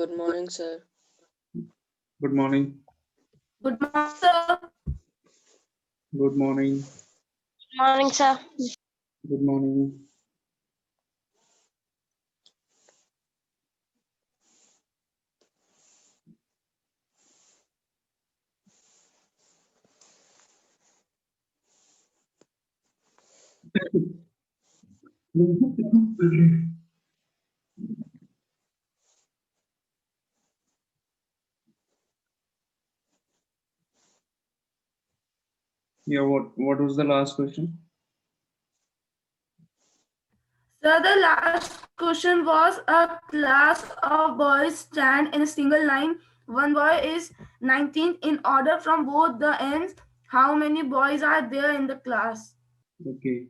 Good morning, sir. Good morning. Good morning, sir. Good morning. Morning, sir. Good morning. Yeah, what was the last question? Sir, the last question was a class of boys stand in a single line. One boy is 19th in order from both the ends. How many boys are there in the class? Okay.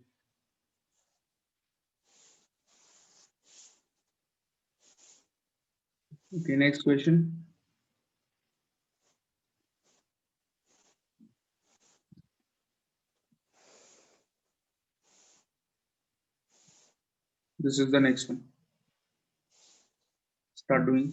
Okay, next question. This is the next one. Start doing.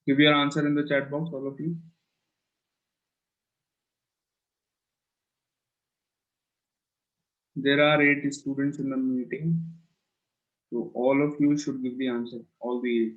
Give your answer in the chat box, all of you. There are 8 students in the meeting. So all of you should give the answer, all the 8.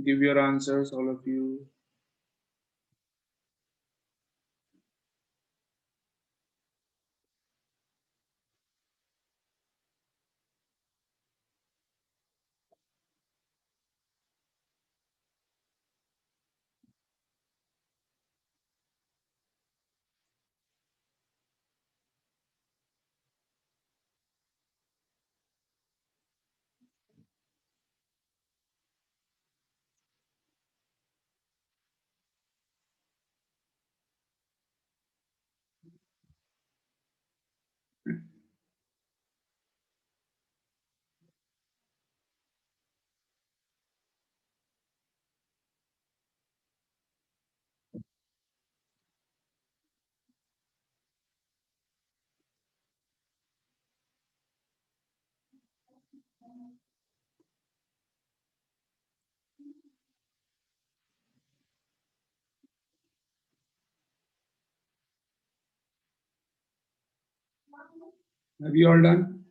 Give your answers, all of you. Have you all done?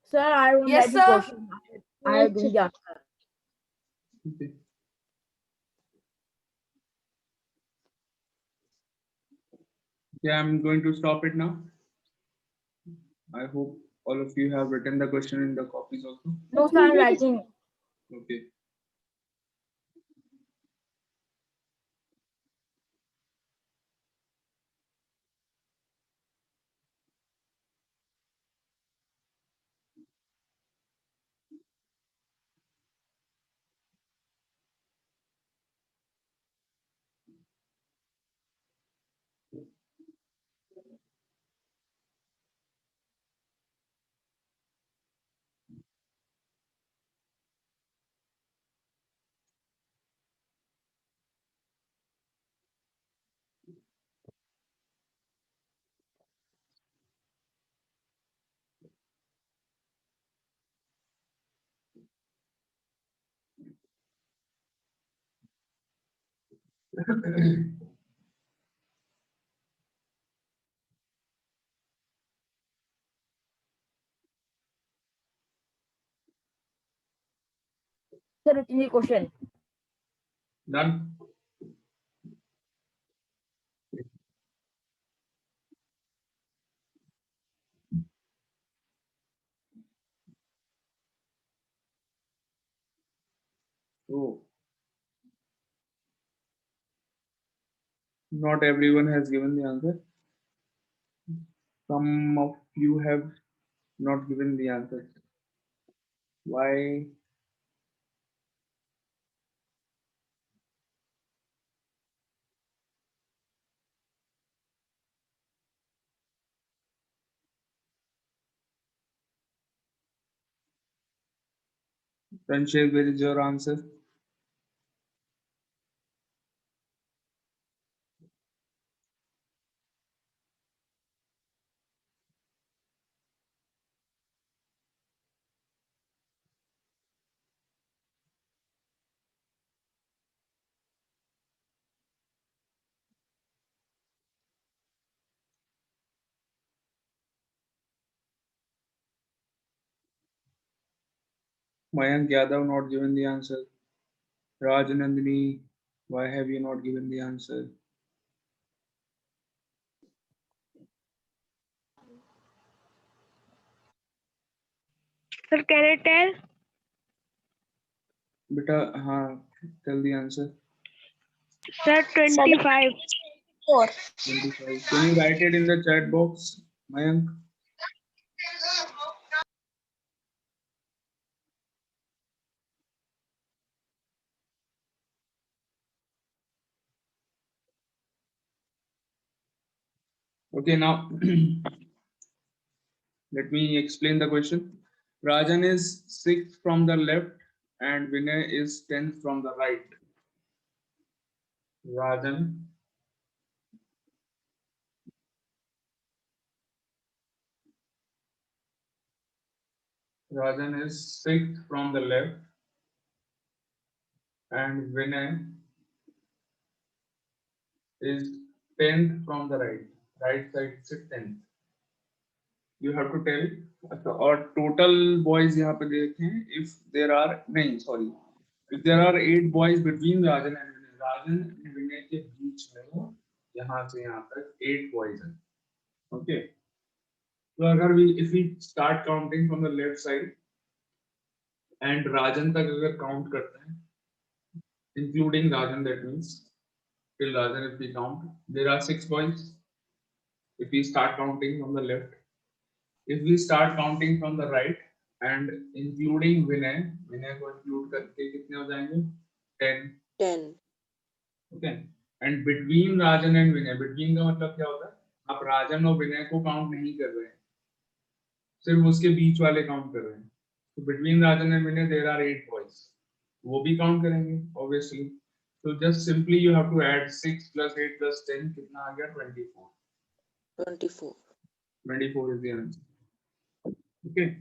Sir, I don't Yes, have the sir. question. I have given the answer. Okay. Yeah, I'm going to stop it now. I hope all of you have written the question in the copies also. No, sir, I'm writing. Okay. Sir, written the question. Done. So not everyone has given the answer. Some of you have not given the answer. Why? Sanjay, where is your answer? Mayank Yadav not given the answer. Raj Nandini, why have you not given the answer? Sir, can I tell? Beta, tell the answer. Sir, 25. 25. Can you write it in the chat box, Mayank? Okay, now let me explain the question. Rajan is 6th from the left and Vinay is 10th from the right. Rajan is 6th from the left and Vinay is 10th from the right. Right side से 10th. You have to tell. अच्छा, और total boys यहाँ पे देखें. If there are नहीं, sorry. If there are 8 boys between Rajan and Vinay के बीच में यहाँ से यहाँ तक 8 boys हैं. Okay. तो अगर if we start counting from the left side and Rajan तक अगर count करते हैं, including Rajan, that means till Rajan if we count, there are 6 boys. If we start counting from the left, if we start counting from the right and including Vinay को include करके कितने हो जाएंगे? 10. 10. Okay. And between Rajan and Vinay, between का मतलब क्या होता है? आप राजन और विनय को काउंट नहीं कर रहे हैं, सिर्फ उसके बीच वाले काउंट कर रहे हैं. तो between Rajan and Vinay there are 8 boys. वो भी काउंट करेंगे obviously. So just simply you have to add 6 plus 8 plus 10, कितना आ गया? 24. 24. 24 is the answer. Okay.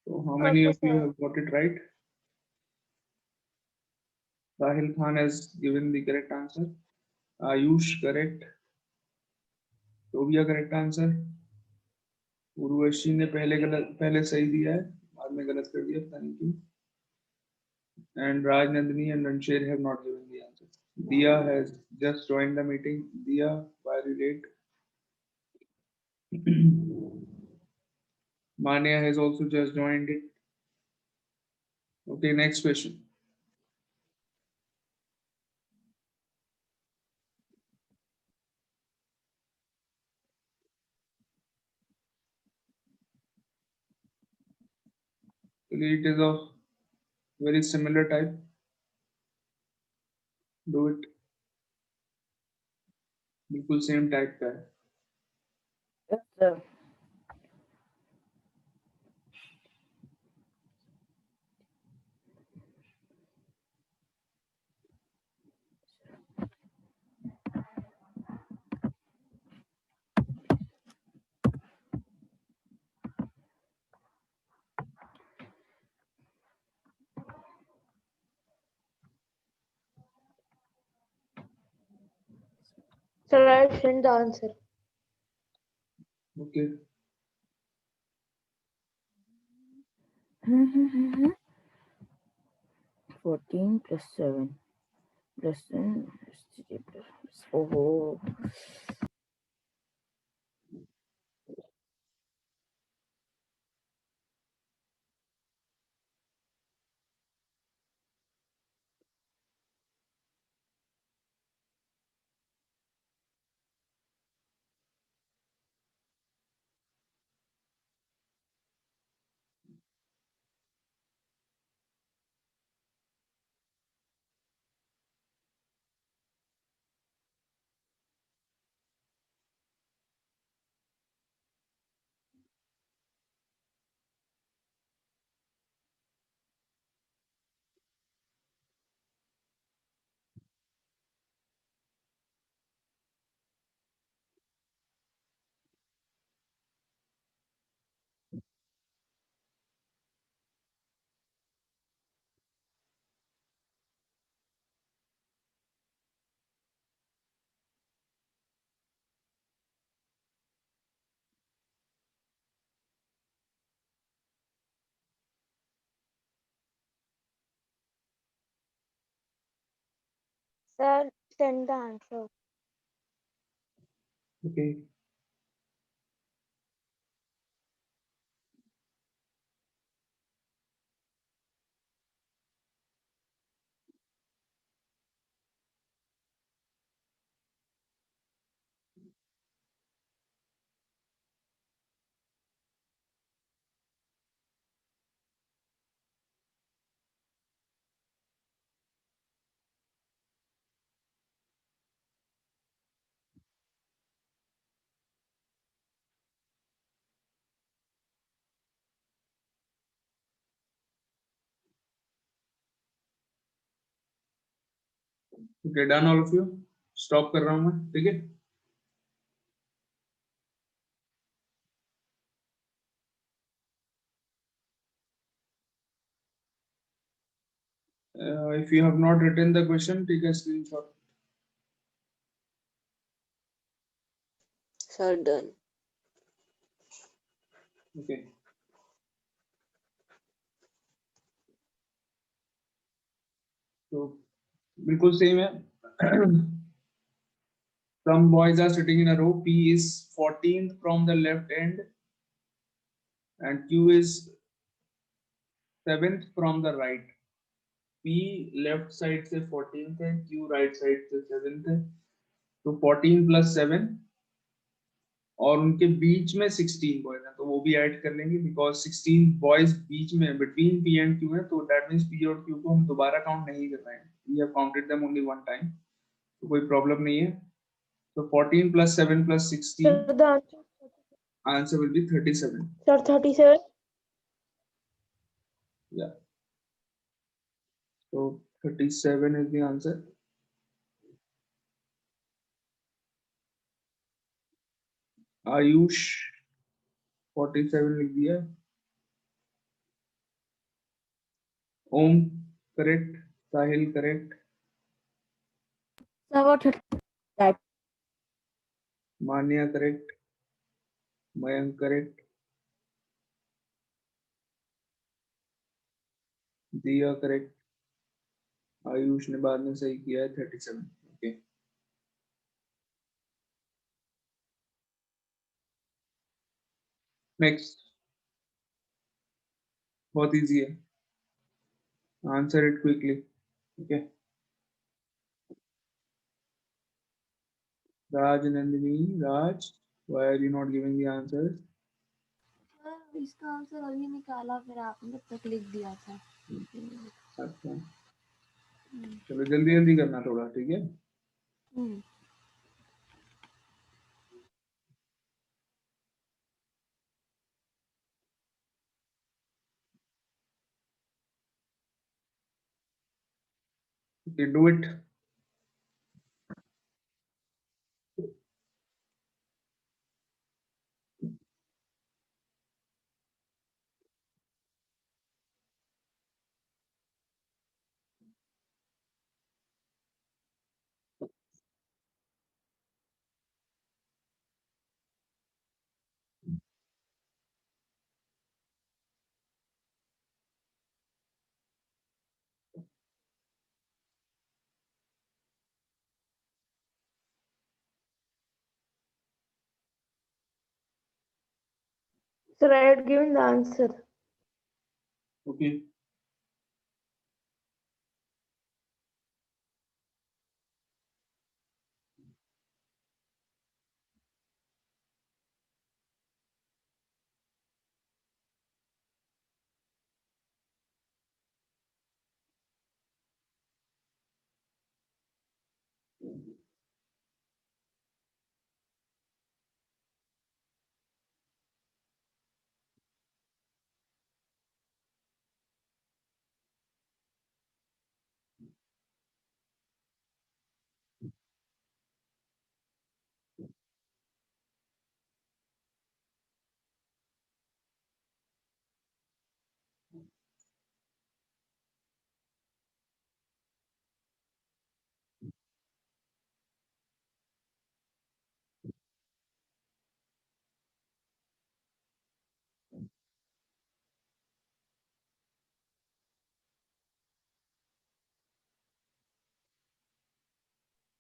So how many of you have got it right? Sahil Khan has given the correct answer. Ayush correct. Tobia correct answer. Urvashi ने पहले सही दिया है, बाद में गलत कर दिया, पता नहीं क्यों. And Raj, Nandini and Ranshir have not given the answer. Dia has just joined the meeting. Dia, why are you late? Mania has also just joined it. Okay, next question. It is of very similar type. Do it. बिल्कुल same type का है. Yes, sir. Sir, I'll send the answer. Okay. 14 plus 7 plus 10 plus 3 plus. Oh. Sir, send the answer. Okay. Okay, done all of you. Stop कर रहा हूँ मैं, ठीक है? If you have not written the question, take a screenshot. Sir, done. Okay. So बिल्कुल same है. Some boys are sitting in a row. P is 14th from the left end, and Q is 7th from the right. P left side से 14th है, Q right side से 7th है. तो 14 plus 7 और उनके बीच में 16 boys हैं, तो वो भी ऐड कर लेंगे बिकॉज 16 बॉयज बीच में बिटवीन P and Q है, तो दैट मींस P और Q को हम दोबारा काउंट नहीं कर रहे हैं. We have counted them only one time, तो कोई प्रॉब्लम नहीं है. तो 14 plus 7 plus 16, Sir, the answer. Answer will be 37. Sir, 37. Yeah. So 37 is the answer. Ayush 47 लिख दिया. Om correct, Sahil correct, So what type? Manya correct, Mayank correct, Diya correct, Ayush ने बाद में सही किया है 37। ओके नेक्स्ट, बहुत इजी है, answer it quickly. Okay Raj, Nandini, Raj, why are you not giving the answers? इसका आंसर अभी निकाला, फिर आपने तब तक लिख दिया था। अच्छा चलो जल्दी जल्दी करना थोड़ा, ठीक है। Okay, do it. Sir, I had given the answer. Okay.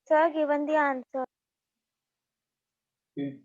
Sir, given the answer. Okay.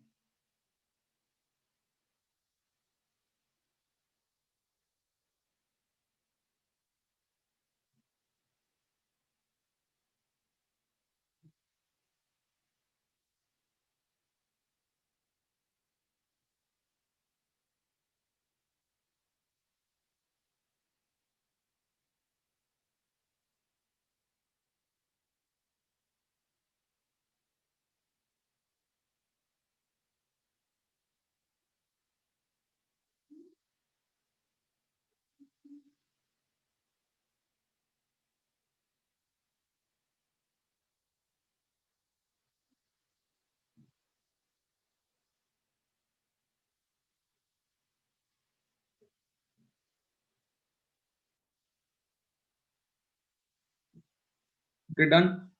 Okay, done.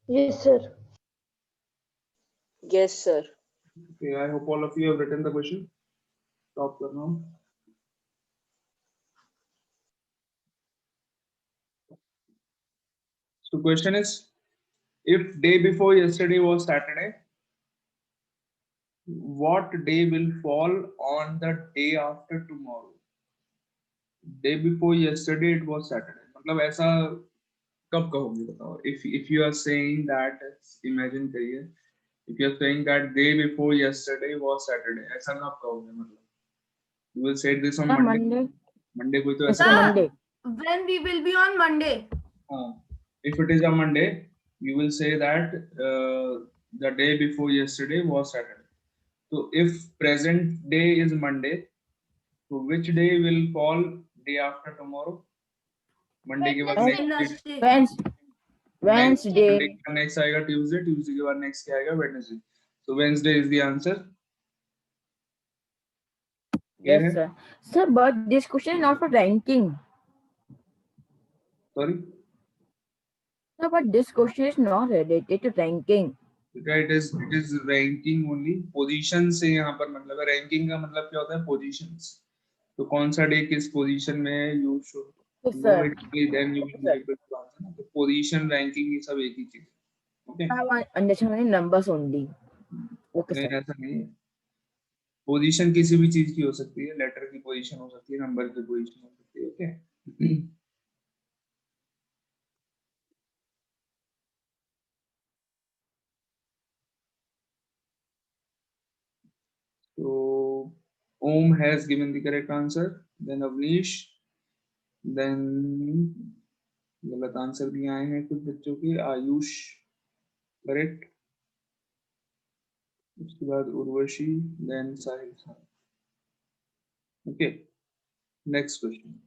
Yes, sir. Yes, sir. Okay, I hope all of you have written the question. Stop for now. So question is, if day before yesterday was Saturday, what day will fall on the day after tomorrow? Day before yesterday it was Saturday. मतलब ऐसा कब कहोगे बताओ? If you are saying that, imagine करिए, if you are saying that day before yesterday was Saturday, ऐसा कब कहोगे? मतलब you will say this on Monday. Monday. Monday कोई तो It's ऐसा a Sir, Monday. when we will be on Monday? if it is a Monday, you will say that the day before yesterday was Saturday. So if present day is Monday, so which day will fall day after tomorrow? Monday के बाद next Wednesday. Wednesday. Monday के बाद next आएगा Tuesday, Tuesday के बाद next क्या आएगा? Wednesday. So Wednesday is the answer. Clear Yes, है? sir. Sir, but this question is not for ranking. Sorry. Sir, but this question is not related to ranking. It is ranking only. Position से यहाँ पर मतलब है, ranking का मतलब क्या होता है? Positions. तो कौन सा डे किस पोजीशन में है, you should to know sir it, then you will be able to answer. तो पोजीशन रैंकिंग ये सब एक ही चीज है। Okay, understanding numbers only. Okay नहीं सर। ऐसा नहीं है, पोजीशन किसी भी चीज की हो सकती है, लेटर की पोजीशन हो सकती है, नंबर की पोजीशन हो सकती है। Okay so Om has given the correct answer, then Avnish, then गलत आंसर भी आए हैं कुछ बच्चों के, आयुष करेक्ट, उसके बाद Urvashi, then Sahil Khan. Okay, next question.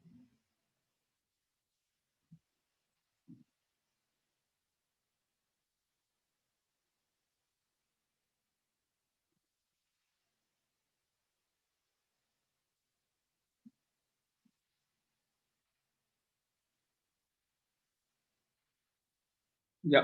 या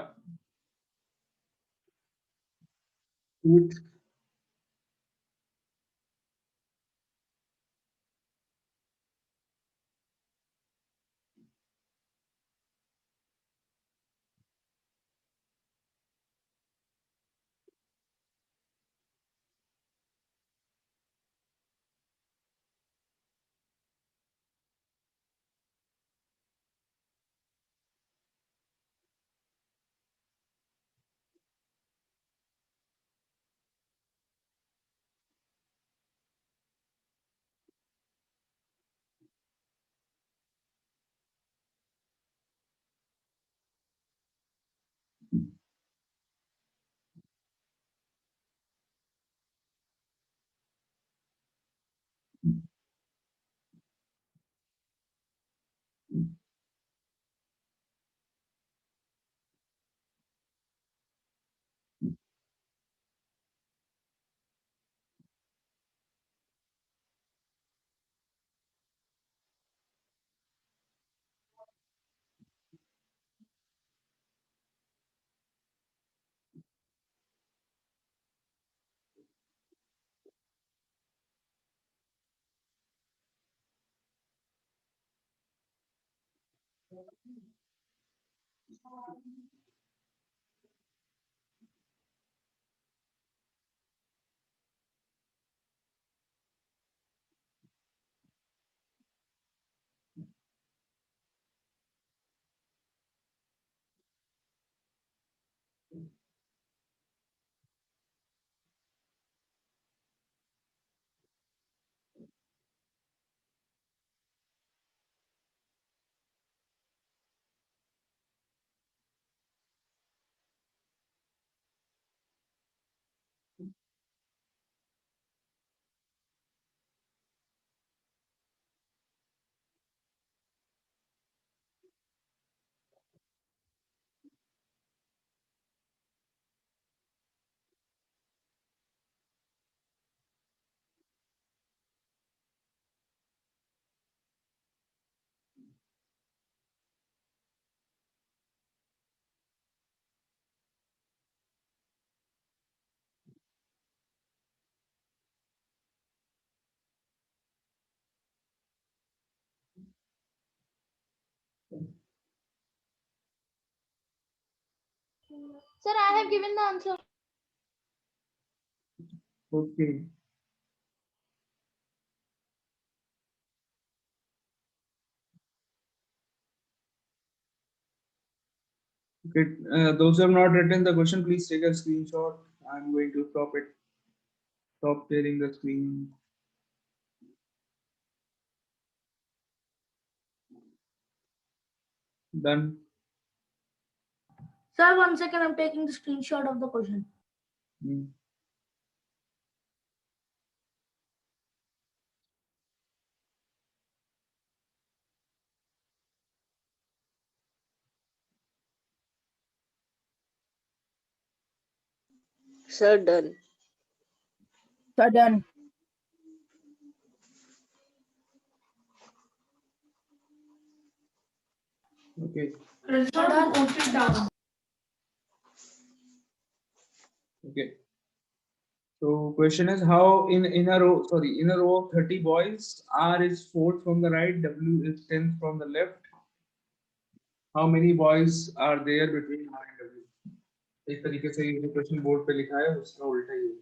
Sir, I have given the answer. Okay, those who have not written the question, please take a screenshot. I'm going to stop it. Stop sharing the screen. Done. Sir, 1 second, I'm taking the screenshot of the question. Hmm. Sir, done. Sir done. Okay. Okay. So question is how in a row, sorry, in a row of 30 boys, R is fourth from the right, W is 10th from the left. How many boys are there between R and W? एक तरीके से ये question board पे लिखा है उसका उल्टा ही है.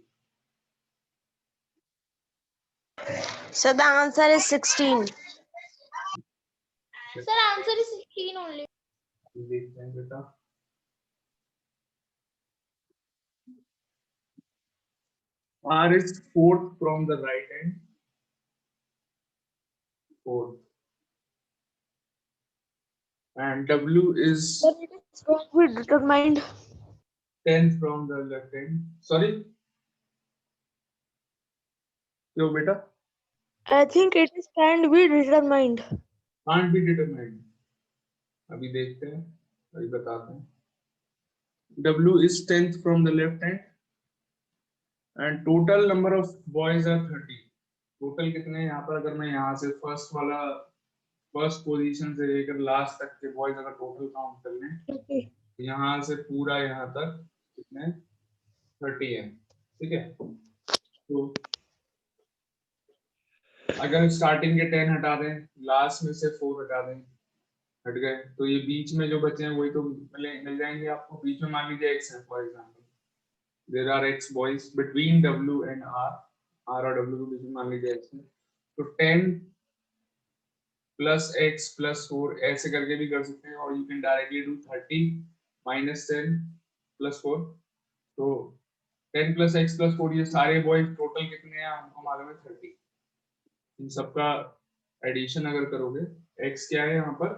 So the answer is 16. Sir, answer is 16 only. देखते हैं बेटा. R is fourth from the right hand. Fourth. And W is Sir, it is going to be determined. 10th from the left hand. Sorry? क्यों बेटा? I think it is can be determined. Can't be determined. अभी देखते हैं, अभी बताते हैं. W is 10th from the left hand and total number of boys are 30. Total कितने हैं यहाँ पर? अगर मैं यहाँ से फर्स्ट पोजीशन से लेकर लास्ट तक के बॉयज अगर टोटल काउंट कर लें, Okay. यहाँ से पूरा यहाँ तक कितने? 30 है. ठीक है. तो अगर स्टार्टिंग के 10 हटा दें, लास्ट में से 4 हटा दें, हट गए, तो ये बीच में जो बचे हैं वही तो मिल जाएंगे आपको. बीच में मान लीजिए x है for example. There are x boys between w and r. r और w के बीच में मान लीजिए x है. तो 10 प्लस x प्लस 4 ऐसे करके भी कर सकते हैं, और you can directly do 30 minus 10 plus 4. तो 10 प्लस x प्लस 4, ये सारे बॉयज टोटल कितने हैं हमको मालूम है 30. इन सबका एडिशन अगर करोगे, x क्या है यहाँ पर?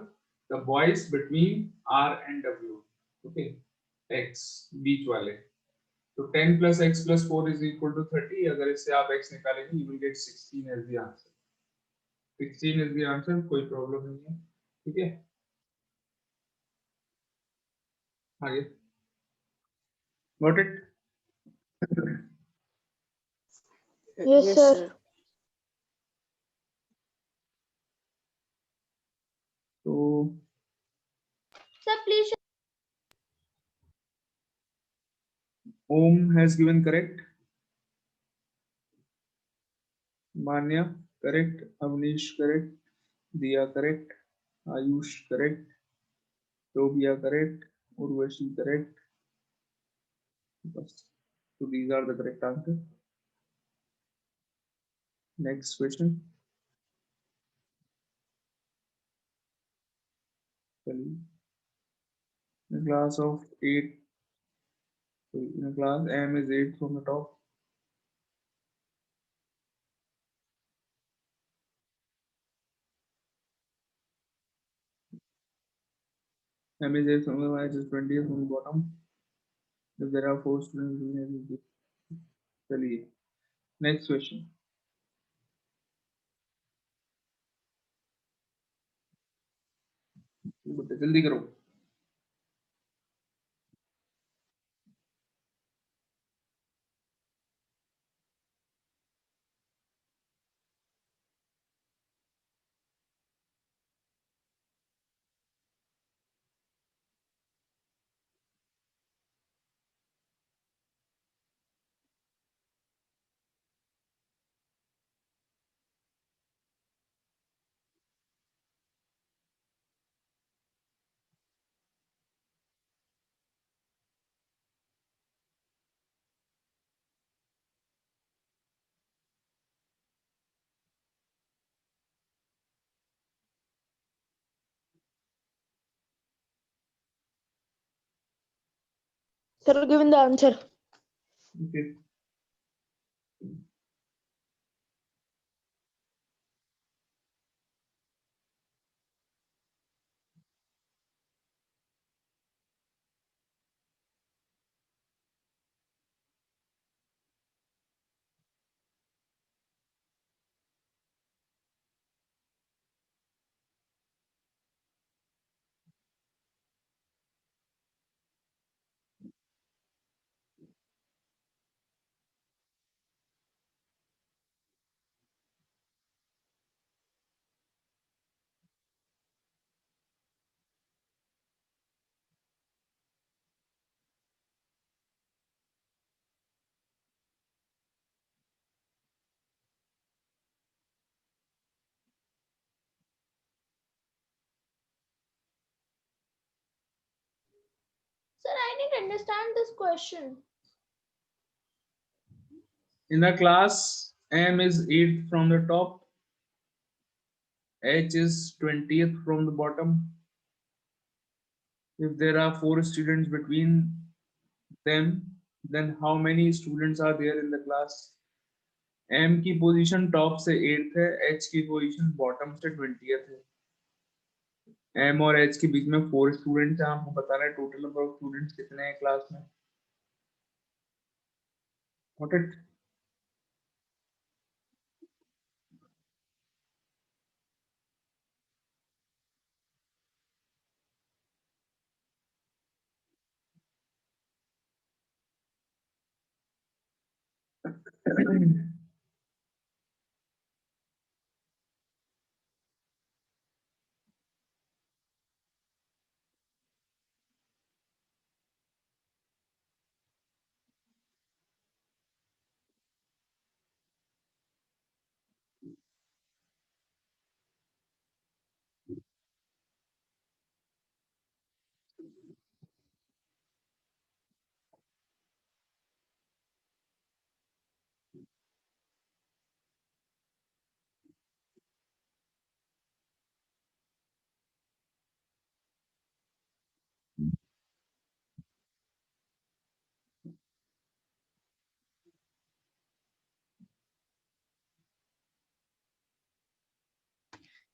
The boys between r and w. Okay, x बीच वाले. तो 10 plus x plus 4 is equal to 30. अगर इससे आप x निकालेंगे, you will get 16 as the answer. 16 is the answer, कोई प्रॉब्लम नहीं है. ठीक है, आगे. Got it? Yes, sir. तो Sir, please. Om has given correct. Manya correct. Avnish correct. Diya correct. Ayush correct. Tobia correct. Urvashi correct. Bas. So these are the correct answers. Next question. In a class of 8, in a class M is 8 from the top. M is 8 from the right, is 20 from the bottom. If there are 4 students, चलिए next question. बेटे जल्दी करो. Sir, given the answer. Okay. Sir, I didn't understand this question. In the class, M is 8th from the top, H is 20th from the bottom. If there are 4 students between them, then how many students are there in the class? M की position top से 8th है, H की position bottom से 20th है. M और H के बीच में 4 स्टूडेंट्स हैं. आपको बताना है टोटल नंबर ऑफ स्टूडेंट्स कितने हैं क्लास में. Got it?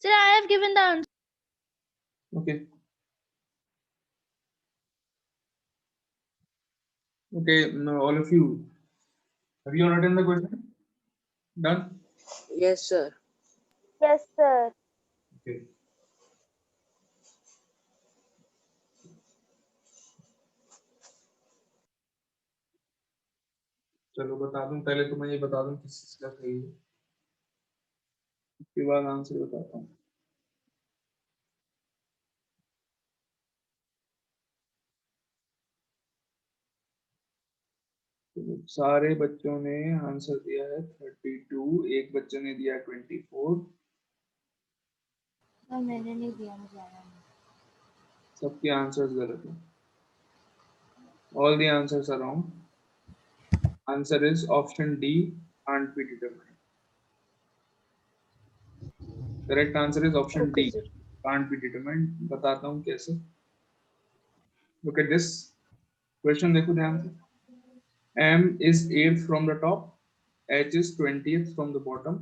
Sir, I have given the answer. Okay. Okay, now all of you, have you written the question? Done? Yes, sir. Yes, sir. Okay. चलो बता दूं, पहले तो मैं ये बता दूं किस चीज का सही है, उसके बाद आंसर बताता हूँ. तो सारे बच्चों ने आंसर दिया है 32, एक बच्चे ने दिया 24. सर मैंने नहीं दिया, मुझे आया नहीं. सबके आंसर्स गलत हैं. All the answers are wrong. Answer is option D, can't be determined. Correct answer is option Okay, D, sir. can't be determined. बताता हूँ कैसे. Look at this question, देखो ध्यान से. M is 8th from the top, H is 20th from the bottom.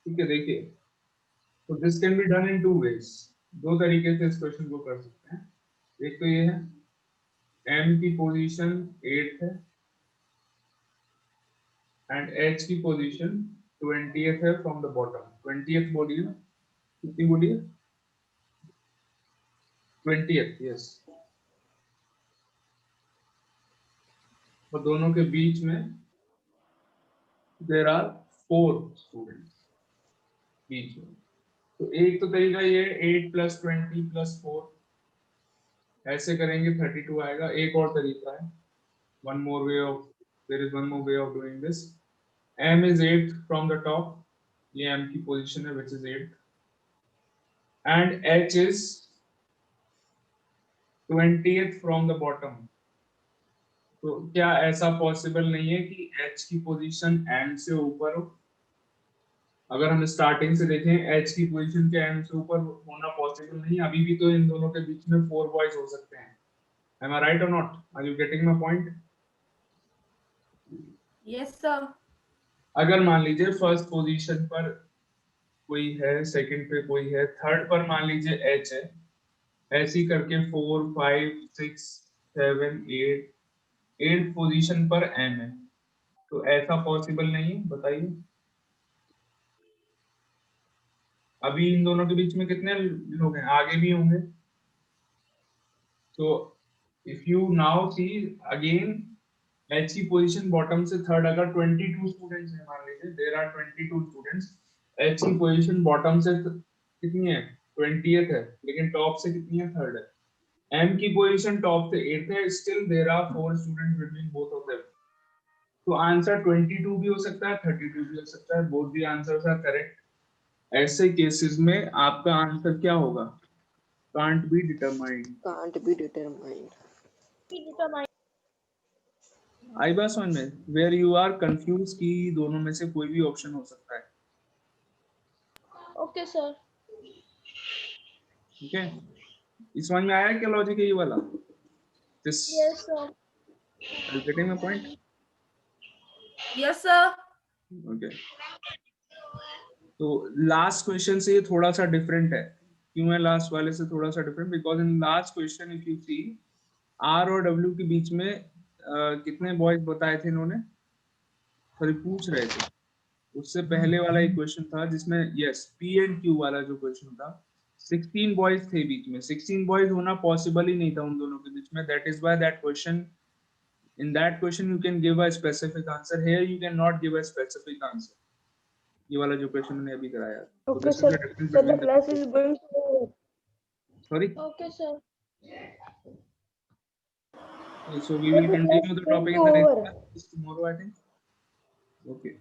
ठीक है, देखिए. So this can be done in 2 ways. दो तरीके से इस क्वेश्चन को कर सकते हैं. एक तो ये है, M की पोजीशन 8th है and H की पोजीशन 20th है from the bottom. 20th बोलिए ना, कितनी बोलिए? 20th, yes. और दोनों के बीच में there are 4 students बीच में. तो एक तो तरीका ये 8 + 20 + 4 ऐसे करेंगे 32 आएगा. एक और तरीका है, there is one more way of doing this. M is 8th from the top, ये M की पोजीशन है which is 8th, and H is 20th from the bottom. तो क्या ऐसा पॉसिबल नहीं है कि H की पोजीशन M से ऊपर हो? अगर हम स्टार्टिंग से देखें, H की पोजीशन के M से ऊपर होना पॉसिबल नहीं. अभी भी तो इन दोनों के बीच में 4 बॉयज हो सकते हैं. Am I right or not? Are you getting my point? Yes, sir. अगर मान लीजिए फर्स्ट पोजीशन पर कोई है, सेकंड पे कोई है, थर्ड पर मान लीजिए H है, ऐसी करके 4, 5, 6, 7, 8, 8th पोजीशन पर M है. तो ऐसा पॉसिबल नहीं है, बताइए. अभी इन दोनों के बीच में कितने लोग हैं? आगे भी होंगे. तो if you now see again, H की पोजीशन बॉटम से थर्ड, अगर 22 स्टूडेंट्स हैं, मान लीजिए there are 22 स्टूडेंट्स, H की पोजीशन बॉटम से कितनी है? 20th है, लेकिन टॉप से कितनी है? थर्ड है. M की पोजीशन टॉप से 8th है, still there are 4 students between both of them. तो आंसर 22 भी हो सकता है, 32 भी हो सकता है. both the answers are correct. ऐसे केसेस में आपका आंसर क्या होगा? Can't be determined. Can't be determined. आई बात समझ में, वेयर यू आर कंफ्यूज कि दोनों में से कोई भी ऑप्शन हो सकता है. Okay, sir. ठीक है, इस समझ में आया क्या लॉजिक है ये वाला? This Yes, sir. Are getting my point? Yes, sir. Okay, तो लास्ट क्वेश्चन से ये थोड़ा सा डिफरेंट है. क्यों है लास्ट वाले से थोड़ा सा different? Because in last question if you see R और डब्ल्यू के बीच में कितने बॉयज बताए थे इन्होंने, सॉरी पूछ रहे थे. उससे पहले वाला एक क्वेश्चन था जिसमें यस पी एंड क्यू वाला जो क्वेश्चन था 16 बॉयज थे बीच में. 16 बॉयज होना पॉसिबल ही नहीं था उन दोनों के बीच में. That is why that question, in that question you can give a specific answer, here you cannot give a specific answer. ये वाला जो क्वेश्चन मैंने अभी कराया. So Okay, this is sir. the difference So the between the class two. is going to over. Sorry. Okay, sir. So we Sir, will the class continue is the going topic to in the next over. class tomorrow, I think. Okay.